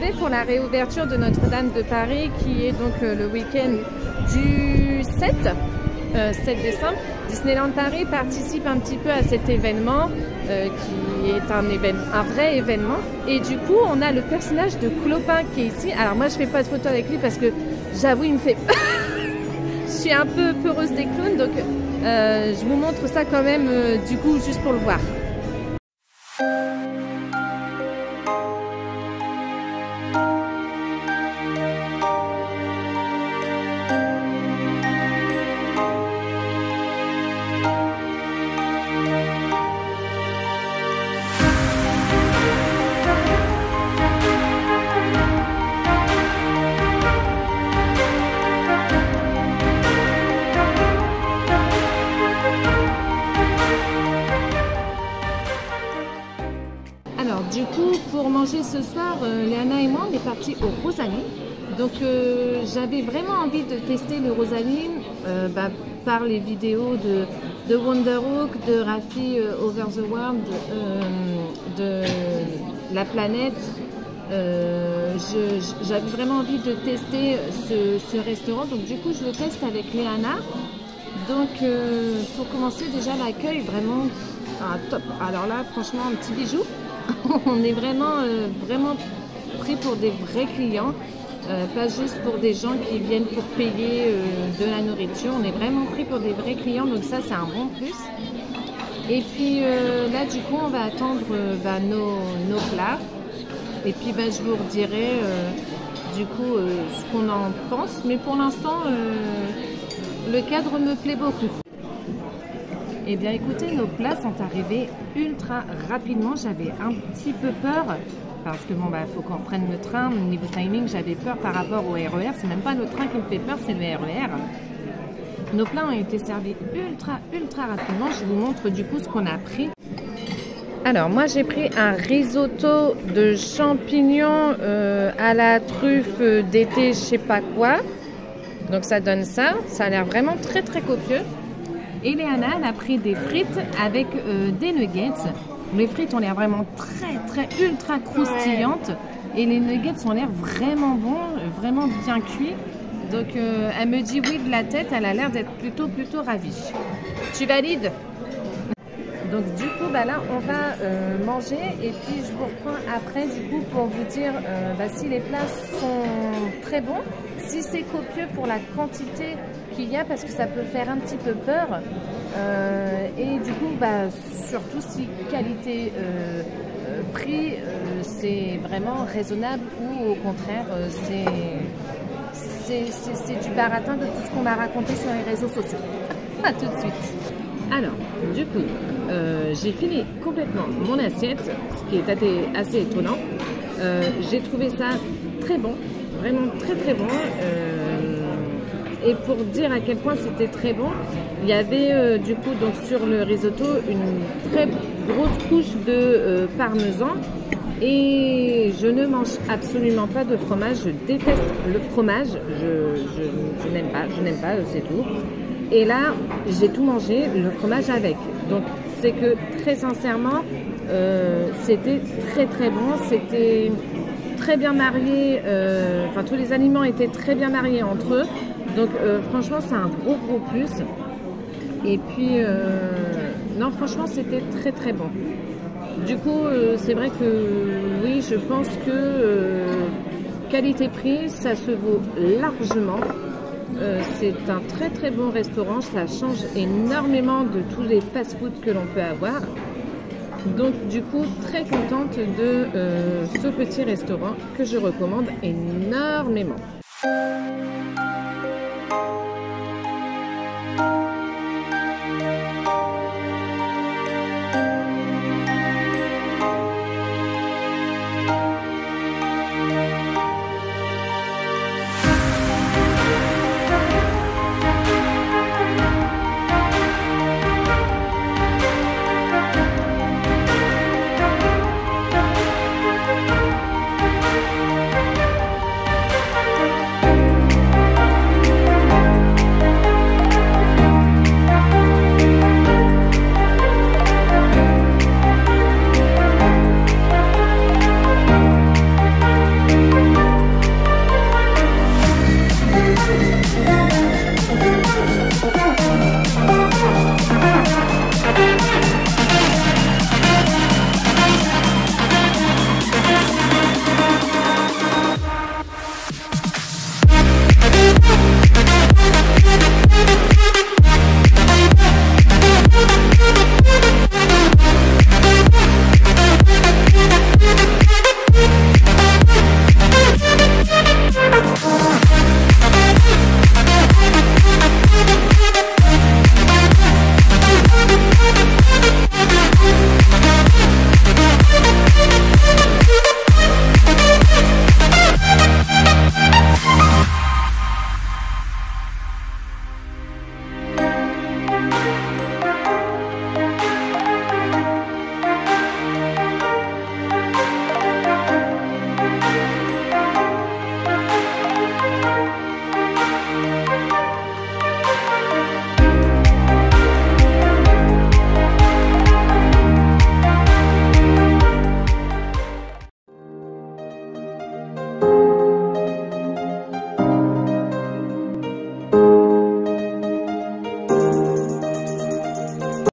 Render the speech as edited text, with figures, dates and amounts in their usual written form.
fait pour la réouverture de Notre-Dame de Paris, qui est donc le week-end du 7 décembre. Disneyland Paris participe un petit peu à cet événement qui est un vrai événement. Et du coup, on a le personnage de Clopin qui est ici. Alors moi, je fais pas de photo avec lui parce que j'avoue, il me fait... Je suis un peu peureuse des clowns, donc je vous montre ça quand même, du coup, juste pour le voir. Alors du coup, pour manger ce soir, Léana et moi, on est partis au Rosalie. Donc j'avais vraiment envie de tester le Rosalie par les vidéos de Wonderhook, de Raffi Over the World, de La Planète. J'avais vraiment envie de tester ce restaurant, donc du coup je le teste avec Léana. Donc pour commencer, déjà l'accueil vraiment top. Alors là, franchement, un petit bijou. On est vraiment pris pour des vrais clients, pas juste pour des gens qui viennent pour payer de la nourriture. On est vraiment pris pour des vrais clients, donc ça c'est un bon plus. Et puis là du coup on va attendre nos plats, et puis je vous redirai du coup ce qu'on en pense, mais pour l'instant le cadre me plaît beaucoup. Eh bien écoutez, nos plats sont arrivés ultra rapidement. J'avais un petit peu peur parce que faut qu'on reprenne le train. Niveau timing, j'avais peur par rapport au RER. C'est même pas le train qui me fait peur, c'est le RER. Nos plats ont été servis ultra rapidement. Je vous montre du coup ce qu'on a pris. Alors moi j'ai pris un risotto de champignons à la truffe d'été, je sais pas quoi. Donc ça donne ça. Ça a l'air vraiment très copieux. Et Léana, elle a pris des frites avec des nuggets. Les frites ont l'air vraiment ultra croustillantes. Et les nuggets ont l'air vraiment bons, vraiment bien cuits. Donc elle me dit oui de la tête, elle a l'air d'être plutôt ravie. Tu valides? Donc du coup là on va manger, et puis je vous reprends après du coup pour vous dire si les plats sont très bons, si c'est copieux pour la quantité qu'il y a, parce que ça peut faire un petit peu peur, et du coup surtout si qualité prix c'est vraiment raisonnable, ou au contraire c'est du baratin de tout ce qu'on m'a raconté sur les réseaux sociaux. À tout de suite. Alors, du coup, j'ai fini complètement mon assiette, ce qui est assez étonnant. J'ai trouvé ça très bon, vraiment très bon. Et pour dire à quel point c'était très bon, il y avait du coup donc sur le risotto une très grosse couche de parmesan. Et je ne mange absolument pas de fromage, je déteste le fromage, je n'aime pas, c'est tout. Et là, j'ai tout mangé, le fromage avec. Donc, c'est que très sincèrement, c'était très bon. C'était très bien marié. Tous les aliments étaient très bien mariés entre eux. Donc, franchement, c'est un gros plus. Et puis, non, franchement, c'était très bon. Du coup, c'est vrai que oui, je pense que qualité-prix, ça se vaut largement. C'est un très bon restaurant, ça change énormément de tous les fast-food que l'on peut avoir. Donc du coup, très contente de ce petit restaurant que je recommande énormément.